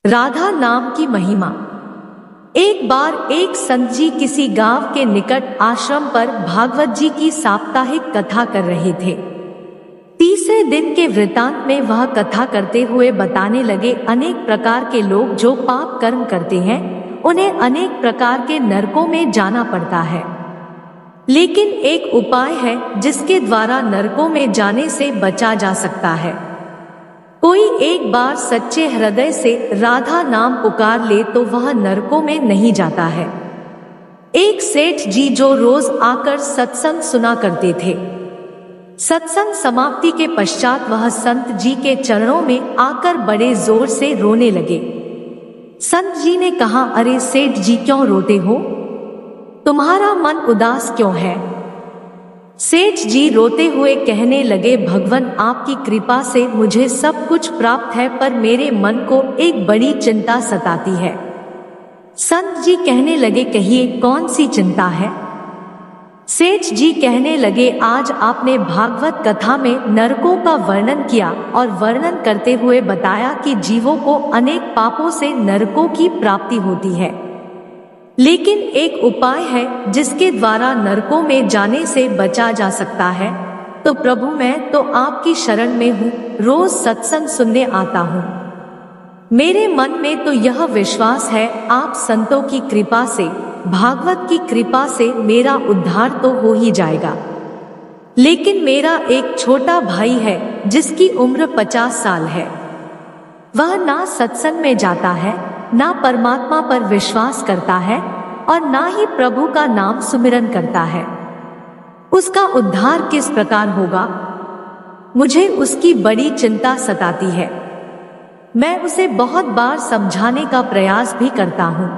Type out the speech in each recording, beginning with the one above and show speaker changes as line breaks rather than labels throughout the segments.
राधा नाम की महिमा। एक बार एक संत जी किसी गांव के निकट आश्रम पर भागवत जी की साप्ताहिक कथा कर रहे थे। तीसरे दिन के वृतांत में वह कथा करते हुए बताने लगे, अनेक प्रकार के लोग जो पाप कर्म करते हैं उन्हें अनेक प्रकार के नरकों में जाना पड़ता है, लेकिन एक उपाय है जिसके द्वारा नरकों में जाने से बचा जा सकता है। कोई एक बार सच्चे हृदय से राधा नाम पुकार ले तो वह नरकों में नहीं जाता है। एक सेठ जी जो रोज आकर सत्संग सुना करते थे, सत्संग समाप्ति के पश्चात वह संत जी के चरणों में आकर बड़े जोर से रोने लगे। संत जी ने कहा, अरे सेठ जी क्यों रोते हो? तुम्हारा मन उदास क्यों है? सेठ जी रोते हुए कहने लगे, भगवान आपकी कृपा से मुझे सब कुछ प्राप्त है, पर मेरे मन को एक बड़ी चिंता सताती है। संत जी कहने लगे, कहिए कौन सी चिंता है? सेठ जी कहने लगे, आज आपने भागवत कथा में नरकों का वर्णन किया और वर्णन करते हुए बताया कि जीवों को अनेक पापों से नरकों की प्राप्ति होती है, लेकिन एक उपाय है जिसके द्वारा नरकों में जाने से बचा जा सकता है। तो प्रभु मैं तो आपकी शरण में हूँ, रोज सत्संग सुनने आता हूँ। मेरे मन में तो यह विश्वास है आप संतों की कृपा से, भागवत की कृपा से मेरा उद्धार तो हो ही जाएगा। लेकिन मेरा एक छोटा भाई है जिसकी उम्र 50 साल है। वह ना सत्संग में जाता है, ना परमात्मा पर विश्वास करता है और ना ही प्रभु का नाम सुमिरन करता है। उसका उद्धार किस प्रकार होगा? मुझे उसकी बड़ी चिंता सताती है। मैं उसे बहुत बार समझाने का प्रयास भी करता हूँ।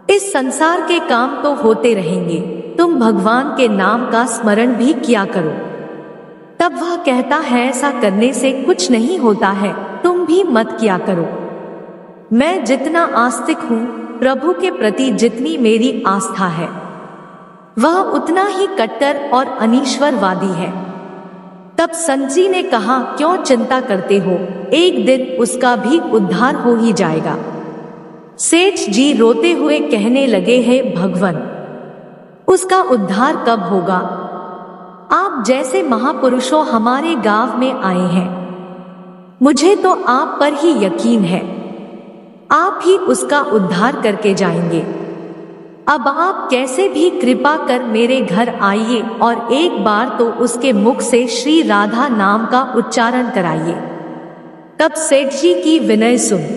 इस संसार के काम तो होते रहेंगे, तुम भगवान के नाम का स्मरण भी किया करो। तब वह कहता है, ऐसा करने से कुछ नहीं होता है, तुम भी मत किया करो। मैं जितना आस्तिक हूँ, प्रभु के प्रति जितनी मेरी आस्था है, वह उतना ही कट्टर और अनीश्वरवादी है। तब संत जी ने कहा, क्यों चिंता करते हो, एक दिन उसका भी उद्धार हो ही जाएगा। सेठ जी रोते हुए कहने लगे, हे भगवान, उसका उद्धार कब होगा? आप जैसे महापुरुषों हमारे गांव में आए हैं, मुझे तो आप पर ही यकीन है, आप ही उसका उद्धार करके जाएंगे। अब आप कैसे भी कृपा कर मेरे घर आइए और एक बार तो उसके मुख से श्री राधा नाम का उच्चारण कराइए। तब सेठ जी की विनय सुन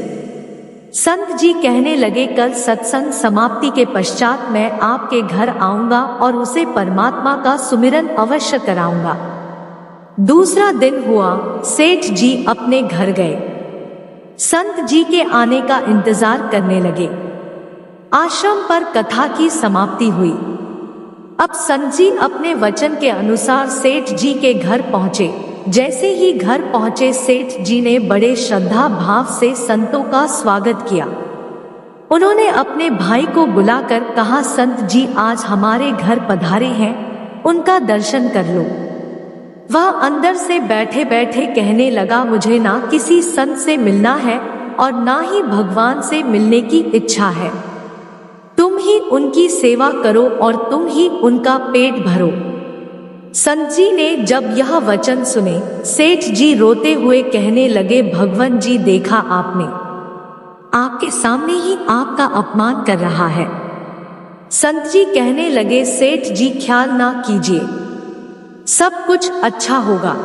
संत जी कहने लगे, कल सत्संग समाप्ति के पश्चात मैं आपके घर आऊंगा और उसे परमात्मा का सुमिरन अवश्य कराऊंगा। दूसरा दिन हुआ, सेठ जी अपने घर गए। संत जी के आने का इंतजार करने लगे। आश्रम पर कथा की समाप्ति हुई। अब संत जी अपने वचन के अनुसार सेठ जी के घर पहुंचे। जैसे ही घर पहुंचे, सेठ जी ने बड़े श्रद्धा भाव से संतों का स्वागत किया। उन्होंने अपने भाई को बुलाकर कहा, संत जी आज हमारे घर पधारे हैं, उनका दर्शन कर लो। वह अंदर से बैठे बैठे कहने लगा, मुझे ना किसी संत से मिलना है और ना ही भगवान से मिलने की इच्छा है। तुम ही उनकी सेवा करो और तुम ही उनका पेट भरो। संत जी ने जब यह वचन सुने, सेठ जी रोते हुए कहने लगे, भगवान जी देखा आपने, आपके सामने ही आपका अपमान कर रहा है। संत जी कहने लगे, सेठ जी ख्याल ना कीजिए, सब कुछ अच्छा होगा।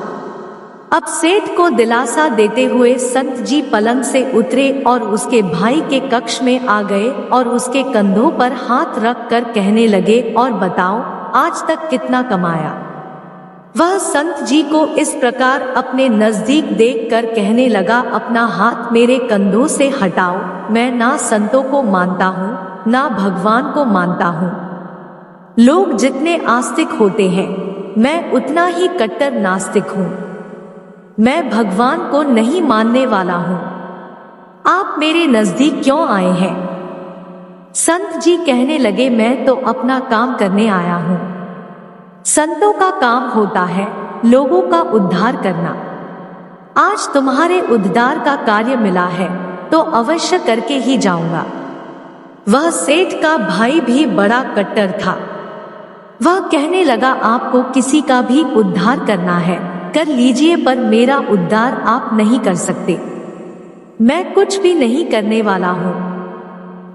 अब सेठ को दिलासा देते हुए संत जी पलंग से उतरे और उसके भाई के कक्ष में आ गए और उसके कंधों पर हाथ रख कर कहने लगे, और बताओ आज तक कितना कमाया? वह संत जी को इस प्रकार अपने नजदीक देखकर कहने लगा, अपना हाथ मेरे कंधों से हटाओ। मैं ना संतों को मानता हूँ ना भगवान को मानता हूँ। लोग जितने आस्तिक होते हैं, मैं उतना ही कट्टर नास्तिक हूँ। मैं भगवान को नहीं मानने वाला हूँ। आप मेरे नजदीक क्यों आए हैं? संत जी कहने लगे, मैं तो अपना काम करने आया हूँ। संतों का काम होता है लोगों का उद्धार करना। आज तुम्हारे उद्धार का कार्य मिला है, तो अवश्य करके ही जाऊंगा। वह सेठ का भाई भी बड़ा कट्टर था। वह कहने लगा, आपको किसी का भी उद्धार करना है कर लीजिए, पर मेरा उद्धार आप नहीं कर सकते। मैं कुछ भी नहीं करने वाला हूँ।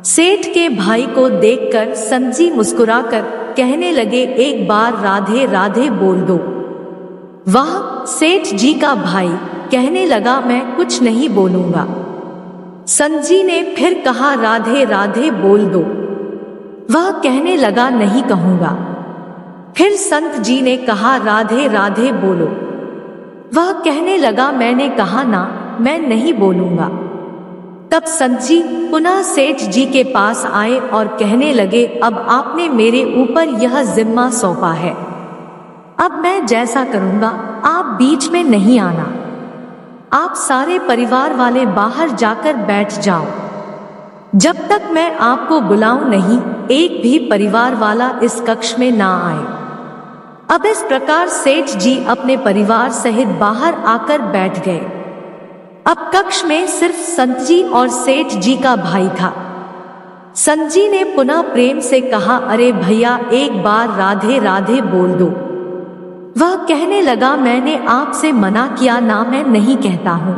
सेठ के भाई को देखकर संत जी मुस्कुराकर कहने लगे, एक बार राधे राधे बोल दो। वह सेठ जी का भाई कहने लगा, मैं कुछ नहीं बोलूंगा। संत जी ने फिर कहा, राधे राधे बोल दो। वह कहने लगा, नहीं कहूंगा। फिर संत जी ने कहा, राधे राधे बोलो। वह कहने लगा, मैंने कहा ना, मैं नहीं बोलूंगा। तब संत जी पुनः सेठ जी के पास आए और कहने लगे, अब आपने मेरे ऊपर यह जिम्मा सौंपा है, अब मैं जैसा करूंगा आप बीच में नहीं आना। आप सारे परिवार वाले बाहर जाकर बैठ जाओ, जब तक मैं आपको बुलाऊं नहीं, एक भी परिवार वाला इस कक्ष में ना आए। अब इस प्रकार सेठ जी अपने परिवार सहित बाहर आकर बैठ गए। अब कक्ष में सिर्फ संत जी और सेठ जी का भाई था। संत जी ने पुनः प्रेम से कहा, अरे भैया एक बार राधे राधे बोल दो। वह कहने लगा, मैंने आपसे मना किया ना, मैं नहीं कहता हूँ,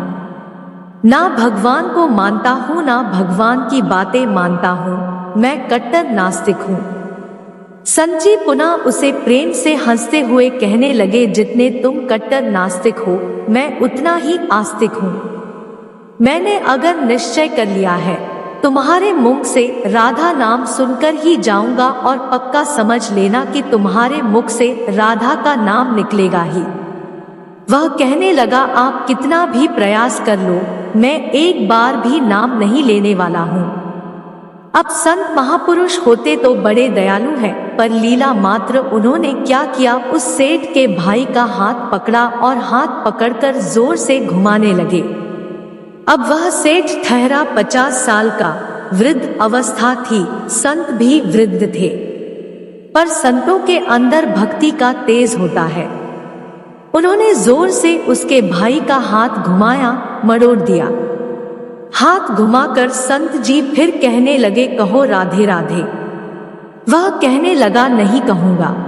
ना भगवान को मानता हूँ ना भगवान की बातें मानता हूँ, मैं कट्टर नास्तिक हूँ। संत जी पुनः उसे प्रेम से हंसते हुए कहने लगे, जितने तुम कट्टर नास्तिक हो मैं उतना ही आस्तिक हूँ। मैंने अगर निश्चय कर लिया है, तुम्हारे मुख से राधा नाम सुनकर ही जाऊंगा, और पक्का समझ लेना कि तुम्हारे मुख से राधा का नाम निकलेगा ही। वह कहने लगा, आप कितना भी प्रयास कर लो, मैं एक बार भी नाम नहीं लेने वाला हूँ। अब संत महापुरुष होते तो बड़े दयालु हैं, पर लीला मात्र उन्होंने क्या किया, उस सेठ के भाई का हाथ पकड़ा और हाथ पकड़कर जोर से घुमाने लगे। अब वह सेठ ठहरा 50 साल का, वृद्ध अवस्था थी, संत भी वृद्ध थे, पर संतों के अंदर भक्ति का तेज होता है। उन्होंने जोर से उसके भाई का हाथ घुमाया, मरोड़ दिया। हाथ घुमाकर संत जी फिर कहने लगे, कहो राधे राधे। वह कहने लगा, नहीं कहूंगा।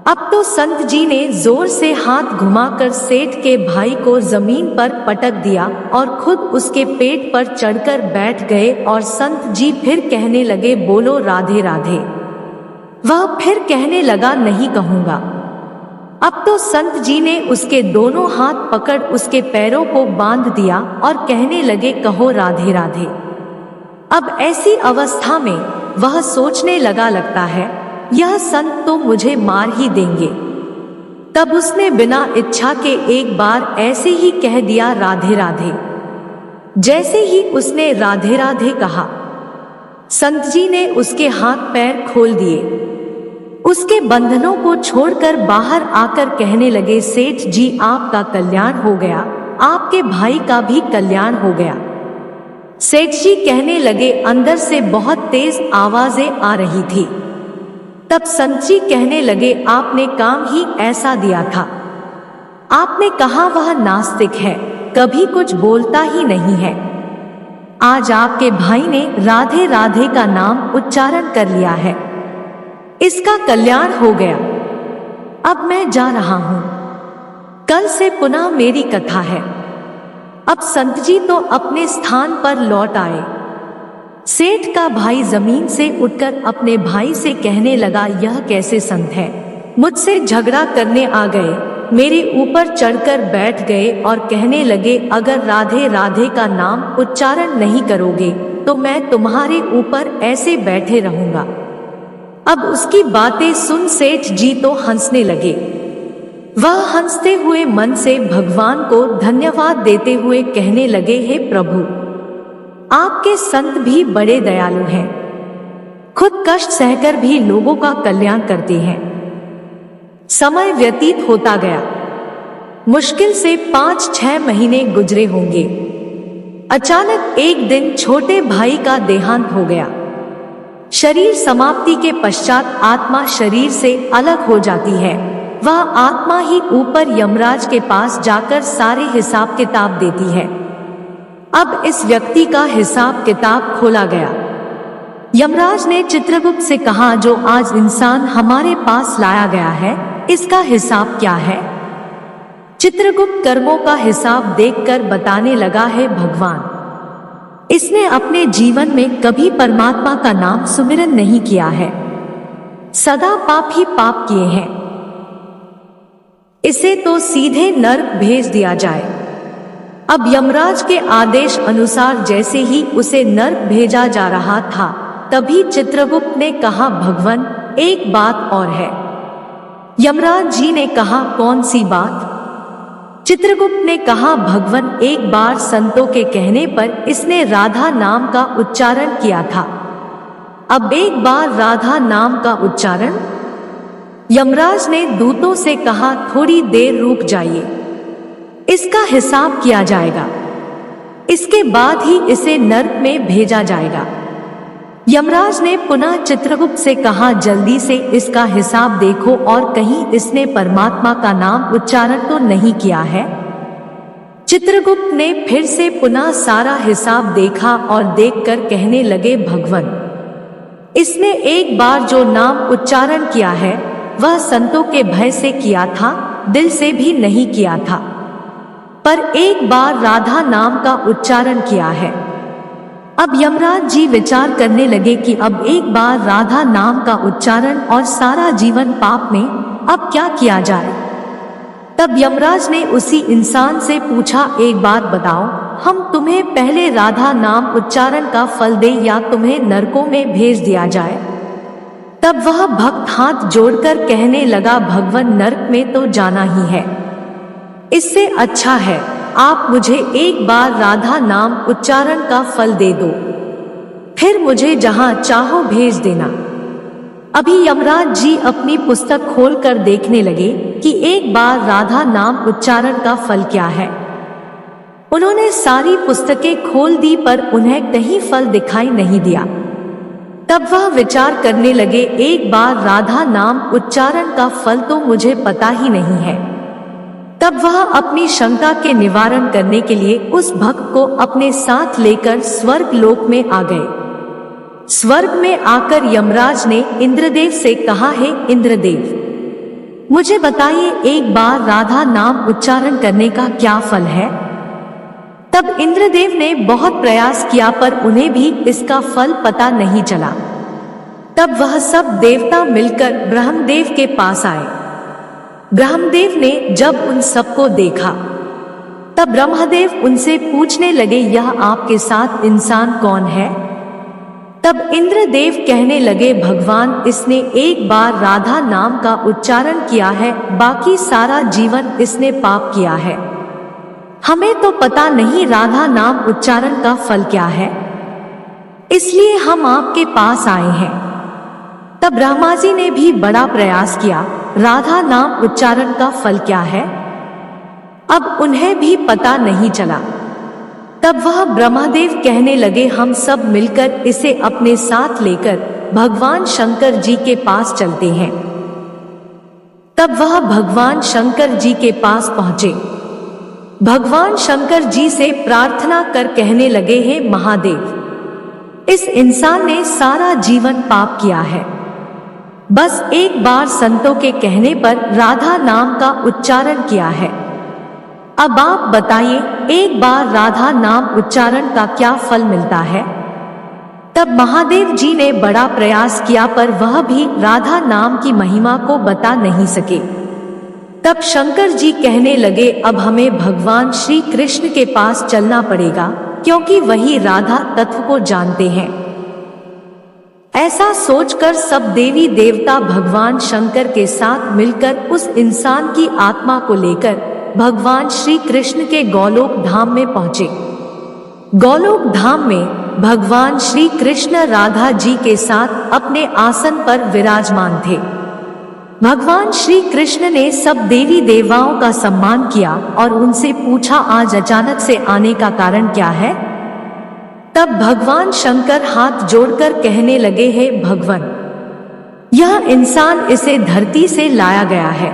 अब तो संत जी ने जोर से हाथ घुमाकर सेठ के भाई को जमीन पर पटक दिया और खुद उसके पेट पर चढ़कर बैठ गए, और संत जी फिर कहने लगे, बोलो राधे राधे। वह फिर कहने लगा, नहीं कहूंगा। अब तो संत जी ने उसके दोनों हाथ पकड़ उसके पैरों को बांध दिया और कहने लगे, कहो राधे राधे। अब ऐसी अवस्था में वह सोचने लगा, लगता है यह संत तो मुझे मार ही देंगे। तब उसने बिना इच्छा के एक बार ऐसे ही कह दिया, राधे राधे। जैसे ही उसने राधे राधे कहा, संत जी ने उसके हाथ पैर खोल दिए, उसके बंधनों को छोड़कर बाहर आकर कहने लगे, सेठ जी आपका कल्याण हो गया, आपके भाई का भी कल्याण हो गया। सेठ जी कहने लगे, अंदर से बहुत तेज आवाजें आ रही थी। तब संत जी कहने लगे, आपने काम ही ऐसा दिया था। आपने कहा वह नास्तिक है, कभी कुछ बोलता ही नहीं है। आज आपके भाई ने राधे राधे का नाम उच्चारण कर लिया है, इसका कल्याण हो गया। अब मैं जा रहा हूं, कल से पुनः मेरी कथा है। अब संत जी तो अपने स्थान पर लौट आए। सेठ का भाई जमीन से उठकर अपने भाई से कहने लगा, यह कैसे संत है, मुझसे झगड़ा करने आ गए, मेरे ऊपर चढ़कर बैठ गए और कहने लगे, अगर राधे राधे का नाम उच्चारण नहीं करोगे तो मैं तुम्हारे ऊपर ऐसे बैठे रहूंगा। अब उसकी बातें सुन सेठ जी तो हंसने लगे। वह हंसते हुए मन से भगवान को धन्यवाद देते हुए कहने लगे, हे प्रभु, आपके संत भी बड़े दयालु हैं, खुद कष्ट सहकर भी लोगों का कल्याण करते हैं। समय व्यतीत होता गया, मुश्किल से 5-6 महीने गुजरे होंगे। अचानक एक दिन छोटे भाई का देहांत हो गया। शरीर समाप्ति के पश्चात आत्मा शरीर से अलग हो जाती है। वह आत्मा ही ऊपर यमराज के पास जाकर सारे हिसाब किताब देती है। अब इस व्यक्ति का हिसाब किताब खोला गया। यमराज ने चित्रगुप्त से कहा, जो आज इंसान हमारे पास लाया गया है, इसका हिसाब क्या है? चित्रगुप्त कर्मों का हिसाब देखकर बताने लगा, है भगवान, इसने अपने जीवन में कभी परमात्मा का नाम सुमिरन नहीं किया है, सदा पाप ही पाप किए हैं। इसे तो सीधे नरक भेज दिया जाए। अब यमराज के आदेश अनुसार जैसे ही उसे नरक भेजा जा रहा था, तभी चित्रगुप्त ने कहा, भगवान, एक बात और है। यमराज जी ने कहा, कौन सी बात? चित्रगुप्त ने कहा, भगवान, एक बार संतों के कहने पर इसने राधा नाम का उच्चारण किया था। अब एक बार राधा नाम का उच्चारण। यमराज ने दूतों से कहा, थोड़ी देर रुक जाइए, इसका हिसाब किया जाएगा, इसके बाद ही इसे नरक में भेजा जाएगा। यमराज ने पुनः चित्रगुप्त से कहा, जल्दी से इसका हिसाब देखो और कहीं इसने परमात्मा का नाम उच्चारण तो नहीं किया है। चित्रगुप्त ने फिर से पुनः सारा हिसाब देखा और देखकर कहने लगे, भगवान, इसने एक बार जो नाम उच्चारण किया है वह संतों के भय से किया था, दिल से भी नहीं किया था, पर एक बार राधा नाम का उच्चारण किया है। अब यमराज जी विचार करने लगे कि अब एक बार राधा नाम का उच्चारण और सारा जीवन पाप में, अब क्या किया जाए? तब यमराज ने उसी इंसान से पूछा, एक बात बताओ, हम तुम्हें पहले राधा नाम उच्चारण का फल दे या तुम्हें नरकों में भेज दिया जाए? तब वह भक्त हाथ जोड़कर कहने लगा, भगवान, नरक में तो जाना ही है, इससे अच्छा है आप मुझे एक बार राधा नाम उच्चारण का फल दे दो, फिर मुझे जहां चाहो भेज देना। अभी यमराज जी अपनी पुस्तक खोलकर देखने लगे कि एक बार राधा नाम उच्चारण का फल क्या है। उन्होंने सारी पुस्तकें खोल दी पर उन्हें कहीं फल दिखाई नहीं दिया। तब वह विचार करने लगे, एक बार राधा नाम उच्चारण का फल तो मुझे पता ही नहीं है। तब वह अपनी शंका के निवारण करने के लिए उस भक्त को अपने साथ लेकर स्वर्ग लोक में आ गए। स्वर्ग में आकर यमराज ने इंद्रदेव से कहा, है इंद्रदेव, मुझे बताइए एक बार राधा नाम उच्चारण करने का क्या फल है? तब इंद्रदेव ने बहुत प्रयास किया पर उन्हें भी इसका फल पता नहीं चला। तब वह सब देवता मिलकर ब्रह्मदेव के पास आए। ब्रह्मदेव ने जब उन सबको देखा तब ब्रह्मदेव उनसे पूछने लगे, यह आपके साथ इंसान कौन है? तब इंद्रदेव कहने लगे, भगवान, इसने एक बार राधा नाम का उच्चारण किया है, बाकी सारा जीवन इसने पाप किया है। हमें तो पता नहीं राधा नाम उच्चारण का फल क्या है, इसलिए हम आपके पास आए हैं। तब ब्रह्मा जी ने भी बड़ा प्रयास किया, राधा नाम उच्चारण का फल क्या है? अब उन्हें भी पता नहीं चला। तब वह ब्रह्मदेव कहने लगे, हम सब मिलकर इसे अपने साथ लेकर भगवान शंकर जी के पास चलते हैं। तब वह भगवान शंकर जी के पास पहुंचे। भगवान शंकर जी से प्रार्थना कर कहने लगे, हैं महादेव, इस इंसान ने सारा जीवन पाप किया है, बस एक बार संतों के कहने पर राधा नाम का उच्चारण किया है। अब आप बताइए, एक बार राधा नाम उच्चारण का क्या फल मिलता है? तब महादेव जी ने बड़ा प्रयास किया पर वह भी राधा नाम की महिमा को बता नहीं सके। तब शंकर जी कहने लगे, अब हमें भगवान श्री कृष्ण के पास चलना पड़ेगा, क्योंकि वही राधा तत्व को जानते हैं। ऐसा सोचकर सब देवी देवता भगवान शंकर के साथ मिलकर उस इंसान की आत्मा को लेकर भगवान श्री कृष्ण के गोलोक धाम में पहुंचे। गोलोक धाम में भगवान श्री कृष्ण राधा जी के साथ अपने आसन पर विराजमान थे। भगवान श्री कृष्ण ने सब देवी देवताओं का सम्मान किया और उनसे पूछा, आज अचानक से आने का कारण क्या है? तब भगवान शंकर हाथ जोड़कर कहने लगे, हैं भगवान, यह इंसान इसे धरती से लाया गया है।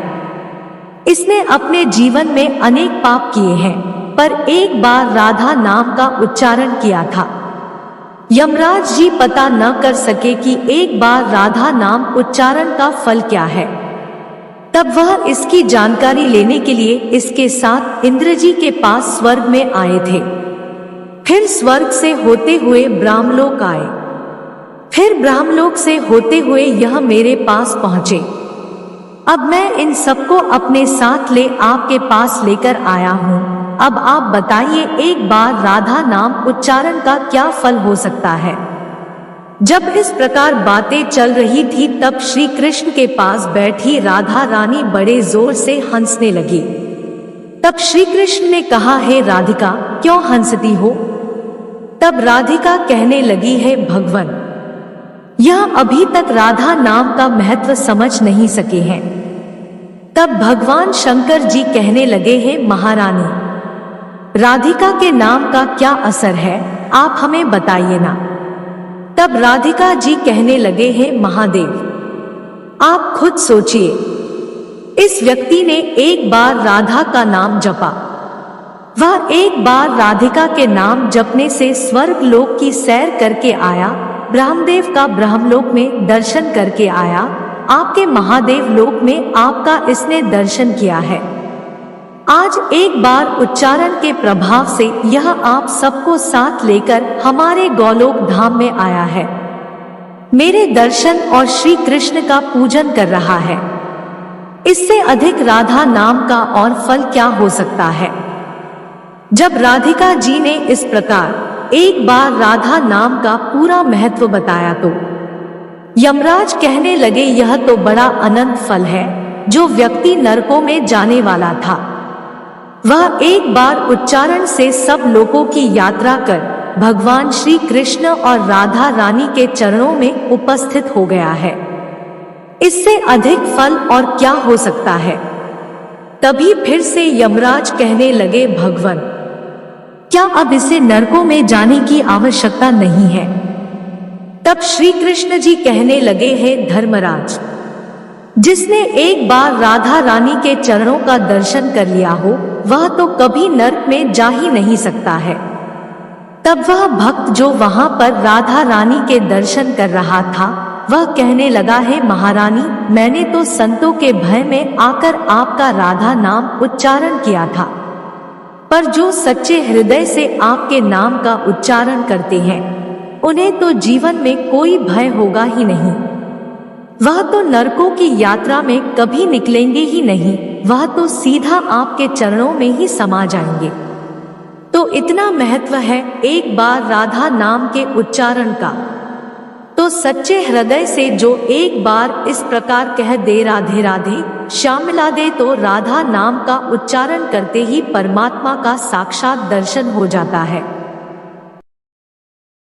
इसने अपने जीवन में अनेक पाप किए हैं, पर एक बार राधा नाम का उच्चारण किया था। यमराज जी पता न कर सके कि एक बार राधा नाम उच्चारण का फल क्या है। तब वह इसकी जानकारी लेने के लिए इसके साथ इंद्र जी के पास स्वर्ग में आए थे। फिर स्वर्ग से होते हुए ब्रह्मलोक आए। फिर ब्रह्मलोक से होते हुए यह मेरे पास पहुंचे। अब मैं इन सबको अपने साथ ले आपके पास लेकर आया हूँ। अब आप बताइए, एक बार राधा नाम उच्चारण का क्या फल हो सकता है। जब इस प्रकार बातें चल रही थी तब श्री कृष्ण के पास बैठी राधा रानी बड़े जोर से हंसने लगी। तब श्री कृष्ण ने कहा, हे राधिका, क्यों हंसती हो। तब राधिका कहने लगी, है भगवान, यह अभी तक राधा नाम का महत्व समझ नहीं सके हैं। तब भगवान शंकर जी कहने लगे, हैं महारानी, राधिका के नाम का क्या असर है, आप हमें बताइए ना। तब राधिका जी कहने लगे, हैं महादेव, आप खुद सोचिए, इस व्यक्ति ने एक बार राधा का नाम जपा। वह एक बार राधिका के नाम जपने से स्वर्ग लोक की सैर करके आया, ब्रह्मदेव का ब्रह्मलोक में दर्शन करके आया, आपके महादेव लोक में आपका इसने दर्शन किया है। आज एक बार उच्चारण के प्रभाव से यह आप सबको साथ लेकर हमारे गोलोक धाम में आया है, मेरे दर्शन और श्री कृष्ण का पूजन कर रहा है। इससे अधिक राधा नाम का और फल क्या हो सकता है। जब राधिका जी ने इस प्रकार एक बार राधा नाम का पूरा महत्व बताया तो यमराज कहने लगे, यह तो बड़ा अनंत फल है जो व्यक्ति नरकों में जाने वाला था। वह एक बार उच्चारण से सब लोगों की यात्रा कर भगवान श्री कृष्ण और राधा रानी के चरणों में उपस्थित हो गया है। इससे अधिक फल और क्या हो सकता है। तभी फिर से यमराज कहने लगे, भगवान, क्या अब इसे नरकों में जाने की आवश्यकता नहीं है। तब श्री कृष्ण जी कहने लगे, हैं धर्मराज, जिसने एक बार राधा रानी के चरणों का दर्शन कर लिया हो वह तो कभी नरक में जा ही नहीं सकता है। तब वह भक्त जो वहां पर राधा रानी के दर्शन कर रहा था वह कहने लगा, है महारानी, मैंने तो संतों के भय में आकर आपका राधा नाम उच्चारण किया था, पर जो सच्चे हृदय से आपके नाम का उच्चारण करते हैं उन्हें तो जीवन में कोई भय होगा ही नहीं। वह तो नरकों की यात्रा में कभी निकलेंगे ही नहीं, वह तो सीधा आपके चरणों में ही समा जाएंगे। तो इतना महत्व है एक बार राधा नाम के उच्चारण का। तो सच्चे हृदय से जो एक बार इस प्रकार कह दे, राधे राधे, शामिला दे, तो राधा नाम का उच्चारण करते ही परमात्मा का साक्षात दर्शन हो जाता है।